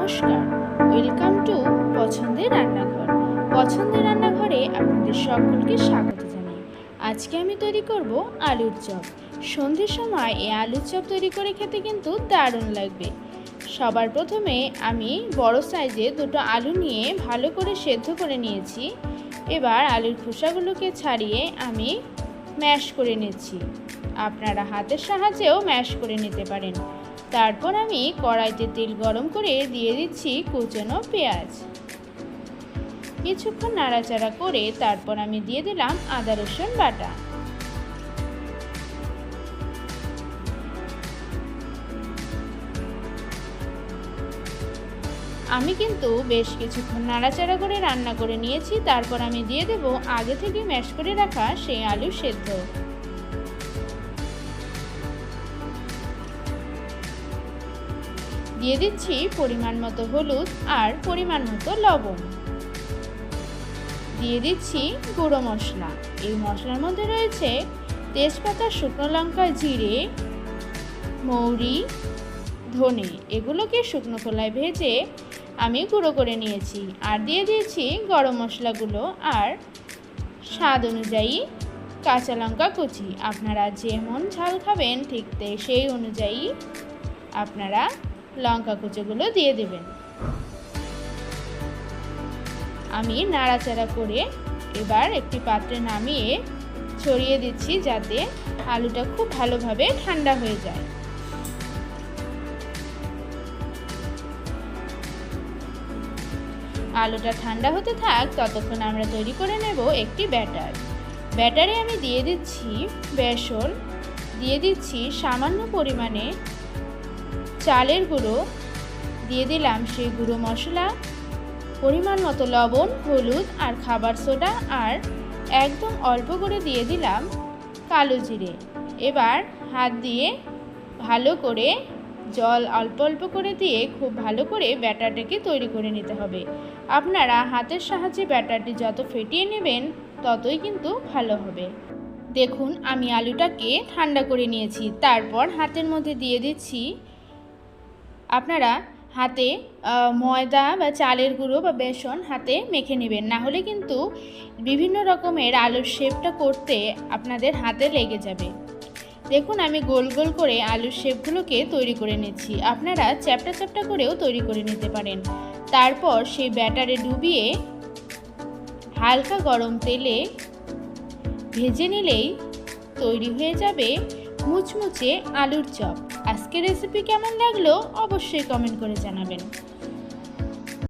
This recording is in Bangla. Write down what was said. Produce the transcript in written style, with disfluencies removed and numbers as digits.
নমস্কার, ওয়েলকাম টু পছন্দের রান্নাঘর। পছন্দের রান্নাঘরে আপনাদের সকলকে স্বাগত জানাই। আজকে আমি তৈরি করব আলুর চপ। সন্ধ্যের সময় এই আলুর চপ তৈরি করে খেতে কিন্তু দারুণ লাগবে। সবার প্রথমে আমি বড় সাইজে দুটো আলু নিয়ে ভালো করে সেদ্ধ করে নিয়েছি। এবার আলুর খোসাগুলোকে ছাড়িয়ে আমি ম্যাশ করে নিচ্ছি। আপনারা হাতের সাহায্যেও ম্যাশ করে নিতে পারেন। তারপর আমি কড়াইতে তেল গরম করে দিয়ে দিচ্ছি কুচনো পেঁয়াজ। কিছুক্ষণ নাড়াচাড়া করে তারপর আমি দিয়ে দিলাম আদা রসুন বাটা। আমি কিন্তু বেশ কিছুক্ষণ নাড়াচাড়া করে রান্না করে নিয়েছি। তারপর আমি দিয়ে দেব আগে থেকে ম্যাশ করে রাখা সেই আলু সেদ্ধ। দিয়ে দিচ্ছি পরিমাণ মতো হলুদ আর পরিমাণ মতো লবণ। দিয়ে দিচ্ছি গুঁড়ো মশলা। এই মশলার মধ্যে রয়েছে তেজপাতা, শুকনো লঙ্কা, জিরে, মৌরি, ধনে। এগুলোকে শুকনো খোলায় ভেজে আমি গুঁড়ো করে নিয়েছি। আর দিয়ে দিয়েছি গরম মশলাগুলো আর স্বাদ অনুযায়ী কাঁচা লঙ্কা কুচি। আপনারা যেমন ঝাল খাবেন ঠিক সেই অনুযায়ী আপনারা লঙ্কা কুচোগুলো দিয়ে দেবেন। আমি নাড়াচাড়া করে এবার একটি পাত্রে নামিয়ে ছড়িয়ে দিচ্ছি যাতে আলুটা খুব ভালোভাবে ঠান্ডা হয়ে যায়। আলুটা ঠান্ডা হতে থাক, ততক্ষণ আমরা তৈরি করে নেব একটি ব্যাটারে আমি দিয়ে দিচ্ছি বেসন, দিয়ে দিচ্ছি সামান্য পরিমাণে চালের গুঁড়ো, দিয়ে দিলাম সেই গুঁড়ো মশলা, পরিমাণ মতো লবণ, হলুদ আর খাবার সোডা, আর একদম অল্প করে দিয়ে দিলাম কালো জিরে। এবার হাত দিয়ে ভালো করে জল অল্প অল্প করে দিয়ে খুব ভালো করে ব্যাটারটাকে তৈরি করে নিতে হবে। আপনারা হাতের সাহায্যে ব্যাটারটি যত ফেটিয়ে নেবেন ততই কিন্তু ভালো হবে। দেখুন আমি আলুটাকে ঠান্ডা করে নিয়েছি। তারপর হাতের মধ্যে দিয়ে দিচ্ছি, আপনারা হাতে ময়দা বা চালের গুঁড়ো বা বেসন হাতে মেখে নেবেন, না হলে কিন্তু বিভিন্ন রকমের আলুর শেপটা করতে আপনাদের হাতে লেগে যাবে। দেখুন আমি গোল গোল করে আলুর শেপগুলোকে তৈরি করে নিচ্ছি। আপনারা চ্যাপটা চ্যাপটা করেও তৈরি করে নিতে পারেন। তারপর সেই ব্যাটারে ডুবিয়ে হালকা গরম তেলে ভেজে নিলেই তৈরি হয়ে যাবে মুচমুচে আলুর চপ। আজকের রেসিপি কেমন লাগলো অবশ্যই কমেন্ট করে জানাবেন।